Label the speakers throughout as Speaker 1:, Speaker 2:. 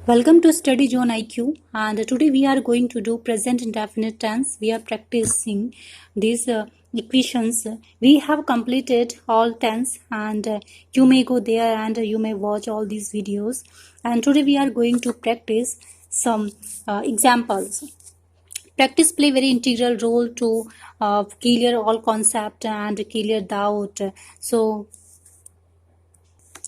Speaker 1: Welcome to Study Zone IQ, and today we are going to do present indefinite tense. We are practicing these equations. We have completed all tense, and you may go there and you may watch all these videos. And today we are going to practice some examples. Practice play very integral role to clear all concept and clear doubt.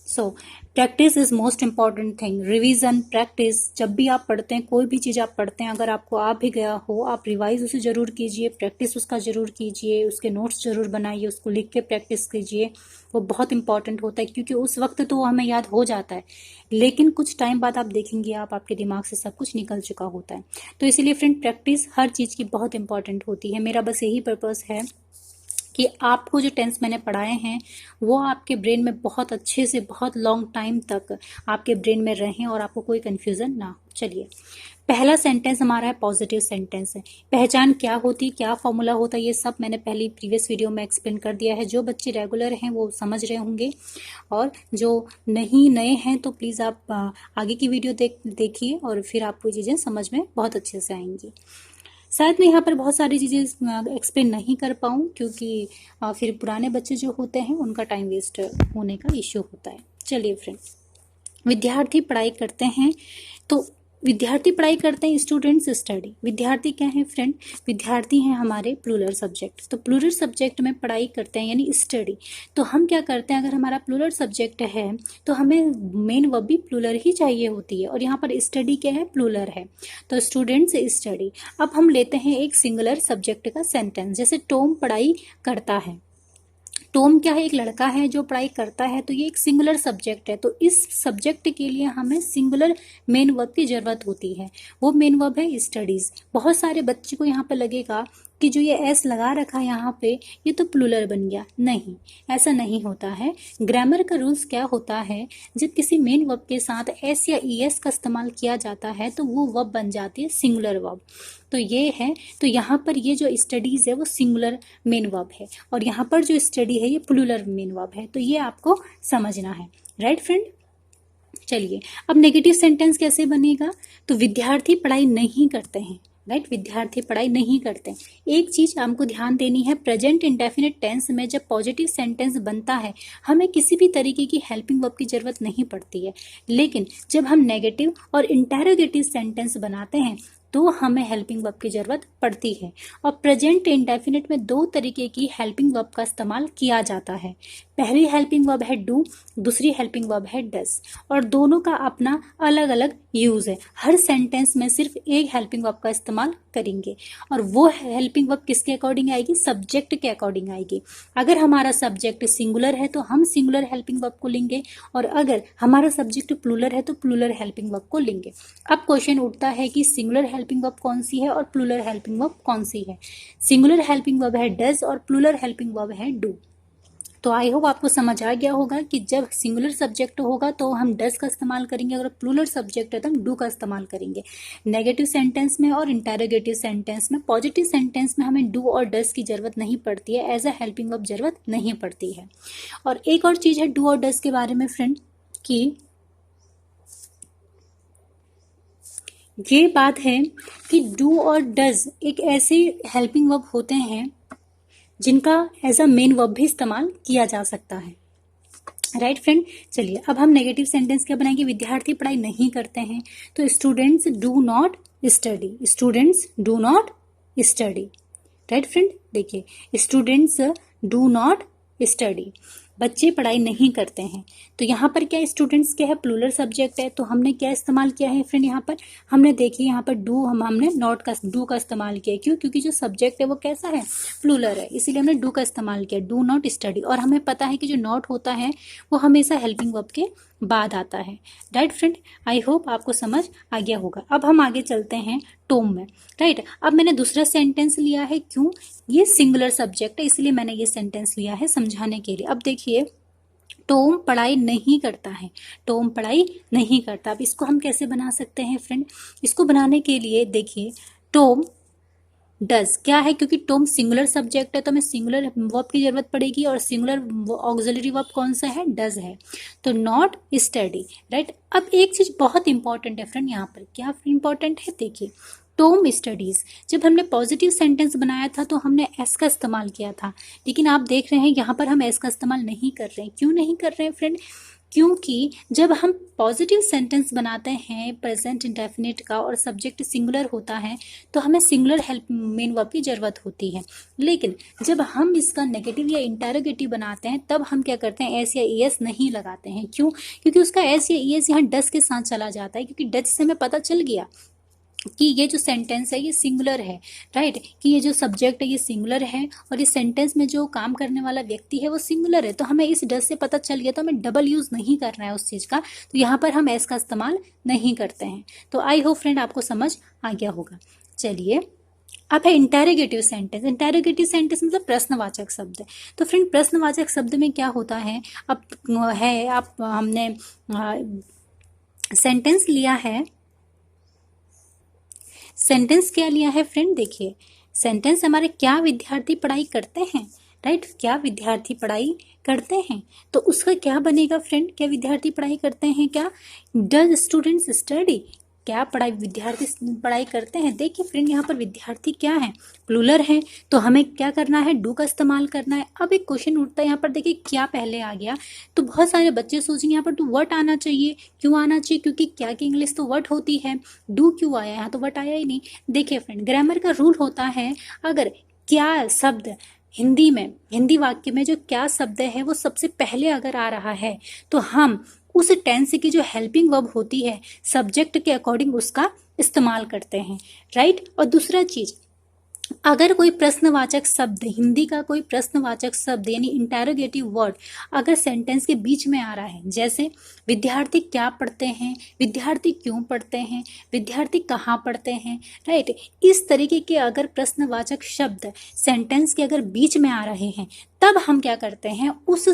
Speaker 1: So practice is most important thing. Revision practice, जब भी आप पढ़ते हैं, कोई भी चीज़ आप पढ़ते हैं, अगर आपको आ भी गया हो, आप रिवाइज उसे ज़रूर कीजिए, प्रैक्टिस उसका ज़रूर कीजिए, उसके नोट्स ज़रूर बनाइए, उसको लिख के प्रैक्टिस कीजिए. वो बहुत इंपॉर्टेंट होता है क्योंकि उस वक्त तो हमें याद हो जाता है, लेकिन कुछ टाइम बाद आप देखेंगे आपके दिमाग से सब कुछ निकल चुका होता है. तो इसीलिए फ्रेंड, प्रैक्टिस हर चीज़ की बहुत इंपॉर्टेंट होती है. मेरा बस यही पर्पज़ है कि आपको जो टेंस मैंने पढ़ाए हैं वो आपके ब्रेन में बहुत अच्छे से बहुत लॉन्ग टाइम तक आपके ब्रेन में रहें और आपको कोई कन्फ्यूज़न ना हो. चलिए, पहला सेंटेंस हमारा है पॉजिटिव सेंटेंस है. पहचान क्या होती, क्या फॉर्मूला होता है, ये सब मैंने पहले प्रीवियस वीडियो में एक्सप्लेन कर दिया है. जो बच्चे रेगुलर हैं वो समझ रहे होंगे, और जो नहीं नए हैं तो प्लीज़ आप आगे की वीडियो देखिए और फिर आपको ये चीज़ें समझ में बहुत अच्छे से आएंगी. शायद मैं यहाँ पर बहुत सारी चीज़ें एक्सप्लेन नहीं कर पाऊँ क्योंकि फिर पुराने बच्चे जो होते हैं उनका टाइम वेस्ट होने का इश्यू होता है. चलिए फ्रेंड, विद्यार्थी पढ़ाई करते हैं, तो विद्यार्थी पढ़ाई करते हैं, स्टूडेंट्स स्टडी. विद्यार्थी क्या है फ्रेंड? विद्यार्थी हैं हमारे प्लूरल सब्जेक्ट. तो प्लूरल सब्जेक्ट में पढ़ाई करते हैं यानी स्टडी. तो हम क्या करते हैं, अगर हमारा प्लूरल सब्जेक्ट है तो हमें मेन वर्ब भी प्लूरल ही चाहिए होती है, और यहाँ पर स्टडी क्या है? प्लूरल है. तो स्टूडेंट्स स्टडी. अब हम लेते हैं एक सिंगुलर सब्जेक्ट का सेंटेंस, जैसे टॉम पढ़ाई करता है. टॉम क्या है? एक लड़का है जो पढ़ाई करता है, तो ये एक सिंगुलर सब्जेक्ट है. तो इस सब्जेक्ट के लिए हमें सिंगुलर मेन वर्ब की जरूरत होती है. वो मेन वर्ब है स्टडीज. बहुत सारे बच्चे को यहाँ पर लगेगा कि जो ये एस लगा रखा है यहाँ पे, ये तो प्लूरल बन गया. नहीं, ऐसा नहीं होता है. ग्रामर का रूल्स क्या होता है, जब किसी मेन वर्ब के साथ एस या ई एस का इस्तेमाल किया जाता है तो वो वर्ब बन जाती है सिंगुलर वर्ब. तो ये है, तो यहाँ पर ये जो स्टडीज है वो सिंगुलर मेन वर्ब है, और यहाँ पर जो स्टडी है ये प्लूरल मेन वर्ब है. तो ये आपको समझना है. Right friend? चलिए, अब नेगेटिव सेंटेंस कैसे बनेगा? तो विद्यार्थी पढ़ाई नहीं करते हैं. राइट, विद्यार्थी पढ़ाई नहीं करते. एक चीज हमको ध्यान देनी है, प्रेजेंट इंडेफिनिट टेंस में जब पॉजिटिव सेंटेंस बनता है हमें किसी भी तरीके की हेल्पिंग वर्ब की जरूरत नहीं पड़ती है. लेकिन जब हम नेगेटिव और इंटेरोगेटिव सेंटेंस बनाते हैं तो हमें हेल्पिंग वर्ब की जरूरत पड़ती है. और प्रेजेंट इंडेफिनिट में दो तरीके की हेल्पिंग वर्ब का इस्तेमाल किया जाता है. पहली हेल्पिंग वर्ब है डू, दूसरी हेल्पिंग वर्ब है डस, और दोनों का अपना अलग अलग यूज है. हर सेंटेंस में सिर्फ एक हेल्पिंग वर्ब का इस्तेमाल करेंगे, और वो हेल्पिंग वर्ब किसके अकॉर्डिंग आएगी? सब्जेक्ट के अकॉर्डिंग आएगी. अगर हमारा सब्जेक्ट सिंगुलर है तो हम सिंगुलर हेल्पिंग वर्ब को लेंगे, और अगर हमारा सब्जेक्ट प्लूरल है तो प्लूरल हेल्पिंग वर्ब को लेंगे. अब क्वेश्चन उठता है कि सिंगुलर हेल्पिंग वर्ब कौन सी है और प्लूरल हेल्पिंग वर्ब कौन सी है? सिंगुलर हेल्पिंग वर्ब है डज और प्लूरल हेल्पिंग वर्ब है डू. तो आई होप आपको समझ आ गया होगा कि जब सिंगुलर सब्जेक्ट होगा तो हम डज का इस्तेमाल करेंगे, अगर प्लूरल सब्जेक्ट है तो हम डू का इस्तेमाल करेंगे. नेगेटिव सेंटेंस में और इंटेरोगेटिव सेंटेंस में. पॉजिटिव सेंटेंस में हमें डू और डज की जरूरत नहीं पड़ती है, एज अ हेल्पिंग वर्ब जरूरत नहीं पड़ती है. और एक और चीज है डू और डज के बारे में फ्रेंड, कि ये बात है कि डू और डज एक ऐसे हेल्पिंग वर्ब होते हैं जिनका एज अ मेन वर्ब भी इस्तेमाल किया जा सकता है. Right friend? चलिए, अब हम नेगेटिव सेंटेंस क्या बनाएंगे? विद्यार्थी पढ़ाई नहीं करते हैं, तो students do not study. Students do not study. Right friend? देखिए, स्टूडेंट्स डू नॉट स्टडी. बच्चे पढ़ाई नहीं करते हैं. तो यहाँ पर क्या स्टूडेंट्स क्या है? प्लूरल सब्जेक्ट है. तो हमने क्या इस्तेमाल किया है फ्रेंड? यहाँ पर हमने देखिए, यहाँ पर डू हमने नॉट का डू का इस्तेमाल किया. क्यों? क्योंकि जो सब्जेक्ट है वो कैसा है? प्लूरल है, इसीलिए हमने डू का इस्तेमाल किया. Do not study. और हमें पता है कि जो नॉट होता है वो हमेशा हेल्पिंग वर्ब के बाद आता है. Right friend? आई होप आपको समझ आ गया होगा. अब हम आगे चलते हैं टॉम में. राइट, अब मैंने दूसरा सेंटेंस लिया है. क्यों? ये सिंगुलर सब्जेक्ट है, इसलिए मैंने ये सेंटेंस लिया है समझाने के लिए. अब देखिए, टॉम पढ़ाई नहीं करता है. टॉम पढ़ाई नहीं करता. अब इसको हम कैसे बना सकते हैं फ्रेंड? इसको बनाने के लिए देखिए, टॉम डज क्या है, क्योंकि टॉम सिंगुलर सब्जेक्ट है तो हमें सिंगुलर वर्ब की जरूरत पड़ेगी, और सिंगुलर ऑक्सिलरी वर्ब कौन सा है, डज है, तो नॉट स्टडी, राइट। अब एक चीज बहुत इंपॉर्टेंट है फ्रेंड, यहाँ पर क्या इंपॉर्टेंट है, देखिए टॉम स्टडीज, जब हमने पॉजिटिव सेंटेंस बनाया था तो हमने एस का इस्तेमाल किया था, लेकिन आप देख रहे हैं यहाँ पर हम एस का इस्तेमाल नहीं कर रहे हैं। क्यों नहीं कर रहे हैं फ्रेंड, क्योंकि जब हम पॉजिटिव सेंटेंस बनाते हैं प्रेजेंट इंडेफिनिट का और सब्जेक्ट सिंगुलर होता है तो हमें सिंगुलर हेल्प मेन वर्ब की जरूरत होती है, लेकिन जब हम इसका नेगेटिव या इंटेरोगेटिव बनाते हैं तब हम क्या करते हैं, एस या एस नहीं लगाते हैं। क्यों, क्योंकि उसका एस या एस यहाँ डस के साथ चला जाता है, क्योंकि डच से हमें पता चल गया कि ये जो सेंटेंस है ये सिंगुलर है, राइट, कि ये जो सब्जेक्ट है ये सिंगुलर है और इस सेंटेंस में जो काम करने वाला व्यक्ति है वो सिंगुलर है, तो हमें इस डस से पता चल गया, तो हमें डबल यूज नहीं करना है उस चीज़ का, तो यहाँ पर हम एस का इस्तेमाल नहीं करते हैं। तो आई होप फ्रेंड आपको समझ आ गया होगा। चलिए अब है इंटेरोगेटिव सेंटेंस। इंटेरोगेटिव सेंटेंस मतलब प्रश्नवाचक शब्द। तो फ्रेंड प्रश्नवाचक शब्द में क्या होता है, अब है आप हमने सेंटेंस लिया है, सेंटेंस क्या लिया है फ्रेंड, देखिए सेंटेंस हमारे क्या विद्यार्थी पढ़ाई करते हैं, राइट, क्या विद्यार्थी पढ़ाई करते हैं, तो उसका क्या बनेगा फ्रेंड, क्या विद्यार्थी पढ़ाई करते हैं, क्या डज स्टूडेंट्स स्टडी, क्या पढ़ाई विद्यार्थी पढ़ाई करते हैं। देखिए फ्रेंड यहाँ पर विद्यार्थी क्या है, प्लूरल है, तो हमें क्या करना है, डू का इस्तेमाल करना है। अब एक क्वेश्चन उठता है यहाँ पर, देखिए क्या पहले आ गया, तो बहुत सारे बच्चे सोचेंगे यहाँ पर तो वट आना चाहिए, क्यों आना चाहिए, क्योंकि क्या की इंग्लिश तो वट होती है, डू क्यों आया, यहाँ तो वट आया ही नहीं। देखिए फ्रेंड ग्रामर का रूल होता है, अगर क्या शब्द हिंदी में, हिंदी वाक्य में जो क्या शब्द है वो सबसे पहले अगर आ रहा है तो हम उस टेंस की जो हेल्पिंग वर्ब होती है सब्जेक्ट के अकॉर्डिंग उसका इस्तेमाल करते हैं, राइट। और दूसरा चीज, अगर कोई प्रश्नवाचक शब्द, हिंदी का कोई प्रश्नवाचक शब्द यानी इंटेरोगेटिव वर्ड अगर सेंटेंस के बीच में आ रहा है, जैसे विद्यार्थी क्या पढ़ते हैं, विद्यार्थी क्यों पढ़ते हैं, विद्यार्थी कहाँ पढ़ते हैं, राइट, इस तरीके के अगर प्रश्नवाचक शब्द सेंटेंस के अगर बीच में आ रहे हैं तब हम क्या करते हैं, उस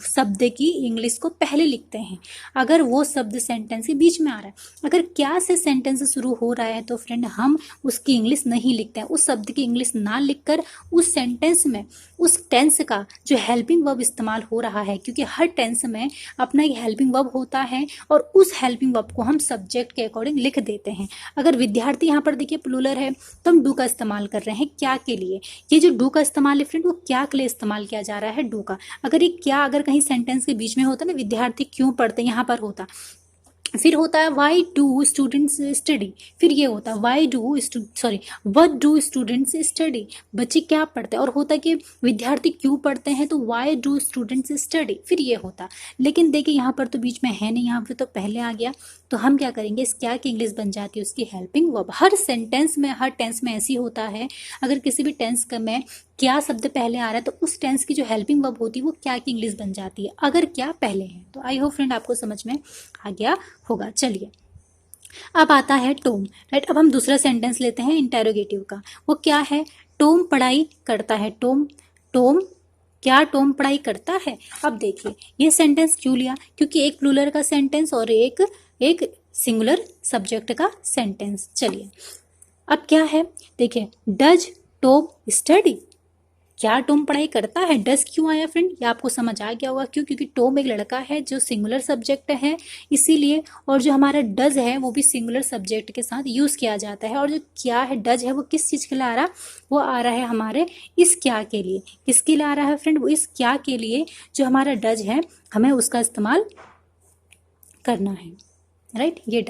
Speaker 1: शब्द की इंग्लिश को पहले लिखते हैं। अगर वो शब्द सेंटेंस के बीच में आ रहा है, अगर क्या से सेंटेंस शुरू हो रहा है तो फ्रेंड हम उसकी इंग्लिश नहीं लिखते हैं, उस शब्द की इंग्लिश ना लिखकर उस सेंटेंस में उस टेंस का जो हेल्पिंग वर्ब इस्तेमाल हो रहा है, क्योंकि हर टेंस में अपना एक हेल्पिंग वर्ब होता है और उस हेल्पिंग वर्ब को हम सब्जेक्ट के अकॉर्डिंग लिख देते हैं। अगर विद्यार्थी यहाँ पर देखिए प्लूरल है तो हम डू का इस्तेमाल कर रहे हैं क्या के लिए, ये जो डू का इस्तेमाल है फ्रेंड वो क्या के लिए इस्तेमाल किया जा रहा है, डू का। अगर ये क्या अगर कहीं सेंटेंस के बीच में होता ना, विद्यार्थी क्यों पढ़ते हैं, यहाँ पर होता, फिर होता है वाई डू स्टूडेंट्स स्टडी, फिर ये होता है why do what do students study, बच्चे क्या पढ़ते हैं, और होता है कि विद्यार्थी क्यों पढ़ते हैं तो वाई डू स्टूडेंट्स स्टडी, फिर ये होता। लेकिन देखिए यहाँ पर तो बीच में है नहीं, यहाँ पर तो पहले आ गया, तो हम क्या करेंगे, इस क्या की इंग्लिश बन जाती है उसकी हेल्पिंग वर्ब। हर सेंटेंस में, हर टेंस में ऐसी होता है, अगर किसी भी टेंस में क्या शब्द पहले आ रहा है तो उस टेंस की जो हेल्पिंग वर्ब होती है वो क्या की इंग्लिश बन जाती है अगर क्या पहले है। तो आई होप फ्रेंड आपको समझ में आ गया होगा। चलिए अब आता है टॉम, राइट। अब हम दूसरा सेंटेंस लेते हैं इंटेरोगेटिव का, वो क्या है, टॉम पढ़ाई करता है, टॉम क्या टॉम पढ़ाई करता है। अब देखिए ये सेंटेंस क्यों लिया, क्योंकि एक प्लूरल का सेंटेंस और एक सिंगुलर सब्जेक्ट का सेंटेंस। चलिए अब क्या है, देखिए डज टॉम स्टडी, क्या टॉम पढ़ाई करता है, डस क्यों आया फ्रेंड, ये आपको समझ आ गया होगा, क्यों, क्योंकि टॉम एक लड़का है जो सिंगुलर सब्जेक्ट है इसीलिए, और जो हमारा डज है वो भी सिंगुलर सब्जेक्ट के साथ यूज किया जाता है, और जो क्या है डज है वो किस चीज के लिए आ रहा, वो आ रहा है हमारे इस क्या के लिए, किसके लिए आ रहा है फ्रेंड, वो इस क्या के लिए जो हमारा डज है हमें उसका इस्तेमाल करना है, राइट। ये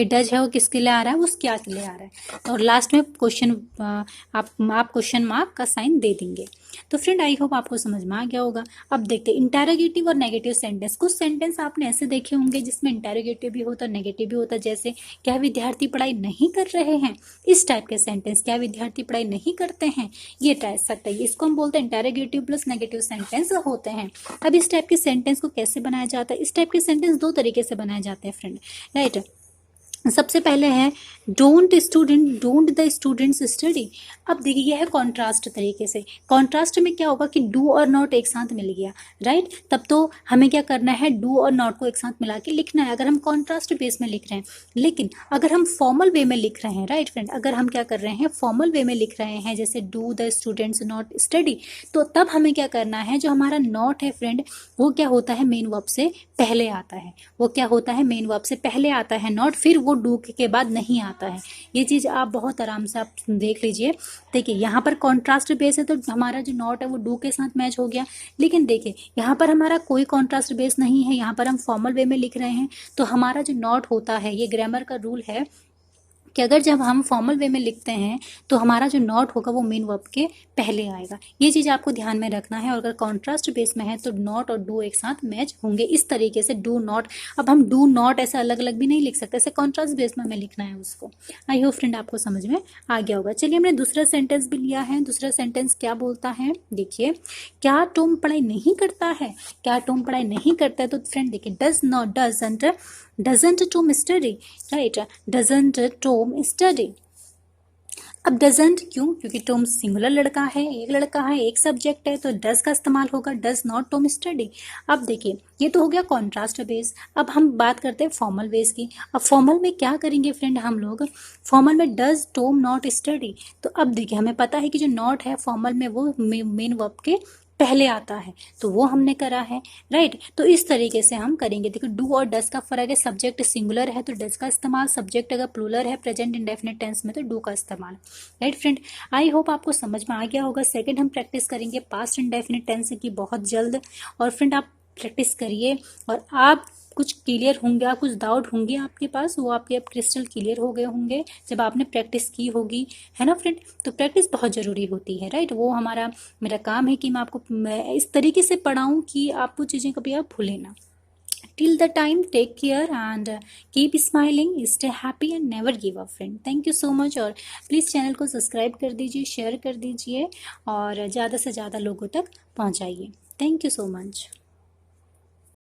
Speaker 1: डज है वो किसके लिए आ रहा है, उस क्या के लिए आ रहा है। और लास्ट में क्वेश्चन आप क्वेश्चन मार्क का साइन दे देंगे। तो फ्रेंड आई होप आपको समझ में आ गया होगा। अब देखते हैं इंटेरोगेटिव और नेगेटिव सेंटेंस। कुछ सेंटेंस आपने ऐसे देखे होंगे जिसमें इंटेरोगेटिव भी होता है नेगेटिव भी होता है, जैसे क्या विद्यार्थी पढ़ाई नहीं कर रहे हैं, इस टाइप के सेंटेंस, क्या विद्यार्थी पढ़ाई नहीं करते हैं, ये टाइप सकता है, इसको हम बोलते हैं इंटेरोगेटिव प्लस नेगेटिव सेंटेंस होते हैं। अब इस टाइप के सेंटेंस को कैसे बनाया जाता है, इस टाइप के सेंटेंस दो तरीके से बनाए जाते हैं फ्रेंड, राइट। सबसे पहले है डोंट द स्टूडेंट्स स्टडी। अब देखिए यह है कॉन्ट्रास्ट तरीके से। कॉन्ट्रास्ट में क्या होगा कि डू और नॉट एक साथ मिल गया, राइट। तब तो हमें क्या करना है, डू और नॉट को एक साथ मिला के लिखना है अगर हम कॉन्ट्रास्ट बेस में लिख रहे हैं। लेकिन अगर हम फॉर्मल वे में लिख रहे हैं, राइट फ्रेंड, अगर हम क्या कर रहे हैं, फॉर्मल वे में लिख रहे हैं, जैसे do the students not study, तो तब हमें क्या करना है, जो हमारा नॉट है फ्रेंड, वो क्या होता है, मेन वर्ब से पहले आता है। वो क्या होता है, मेन वर्ब से पहले आता है नॉट, फिर वो डू के बाद नहीं आता है। ये चीज़ आप बहुत आराम से आप देख लीजिए। देखिए यहाँ पर कॉन्ट्रास्ट बेस है तो हमारा जो नॉट है वो डू के साथ मैच हो गया। लेकिन देखिए यहाँ पर हमारा कोई कॉन्ट्रास्ट बेस नहीं है, यहाँ पर हम फॉर्मल वे में लिख रहे हैं, तो हमारा जो नॉट होता है, ये ग्रामर का रूल है कि अगर जब हम फॉर्मल वे में लिखते हैं तो हमारा जो नॉट होगा वो मेन वर्ब के पहले आएगा। ये चीज़ आपको ध्यान में रखना है। और अगर कॉन्ट्रास्ट बेस में है तो नॉट और डू एक साथ मैच होंगे, इस तरीके से डू नॉट। अब हम डू नॉट ऐसे अलग अलग भी नहीं लिख सकते, ऐसे कॉन्ट्रास्ट बेस में हमें लिखना है उसको। आई होप फ्रेंड आपको समझ में आ गया होगा। चलिए हमने दूसरा सेंटेंस भी लिया है। दूसरा सेंटेंस क्या बोलता है, देखिए, क्या टॉम पढ़ाई नहीं करता है। क्या टॉम पढ़ाई नहीं करता है, तो फ्रेंड देखिए doesn't Tom study, right, doesn't Tom study. अब डजंट क्यों, क्योंकि टॉम सिंगुलर लड़का है, एक लड़का है, एक सब्जेक्ट है, तो डज का इस्तेमाल होगा, डज नॉट टॉम स्टडी। अब देखिए ये तो हो गया कॉन्ट्रास्ट बेस। अब हम बात करते हैं फॉर्मल बेस की। अब फॉर्मल में क्या करेंगे फ्रेंड हम लोग, फॉर्मल में डज टॉम नॉट स्टडी। तो अब देखिए हमें पता है कि जो नॉट है फॉर्मल में वो मेन वर्ब के पहले आता है, तो वो हमने करा है, राइट। तो इस तरीके से हम करेंगे। देखो डू और डज का फर्क है, सब्जेक्ट सिंगुलर है तो डज का इस्तेमाल, सब्जेक्ट अगर प्लूरल है प्रेजेंट इंडेफिनिट टेंस में तो डू का इस्तेमाल, राइट फ्रेंड। आई होप आपको समझ में आ गया होगा। सेकंड हम प्रैक्टिस करेंगे पास्ट इंडेफिनिट टेंस की बहुत जल्द। और फ्रेंड आप प्रैक्टिस करिए और आप कुछ क्लियर होंगे, आप कुछ डाउट होंगे आपके पास, वो आपके अब क्रिस्टल क्लियर हो गए होंगे जब आपने प्रैक्टिस की होगी, है ना फ्रेंड। तो प्रैक्टिस बहुत ज़रूरी होती है, राइट। वो मेरा काम है कि मैं इस तरीके से पढ़ाऊँ कि आप वो चीज़ें कभी आप भूलें ना। Till the time, take care and keep smiling, stay happy and never give up friend. Thank you so much। और प्लीज़ चैनल को सब्सक्राइब कर दीजिए, शेयर कर दीजिए और ज़्यादा से ज़्यादा लोगों तक पहुँचाइए। Thank you so much।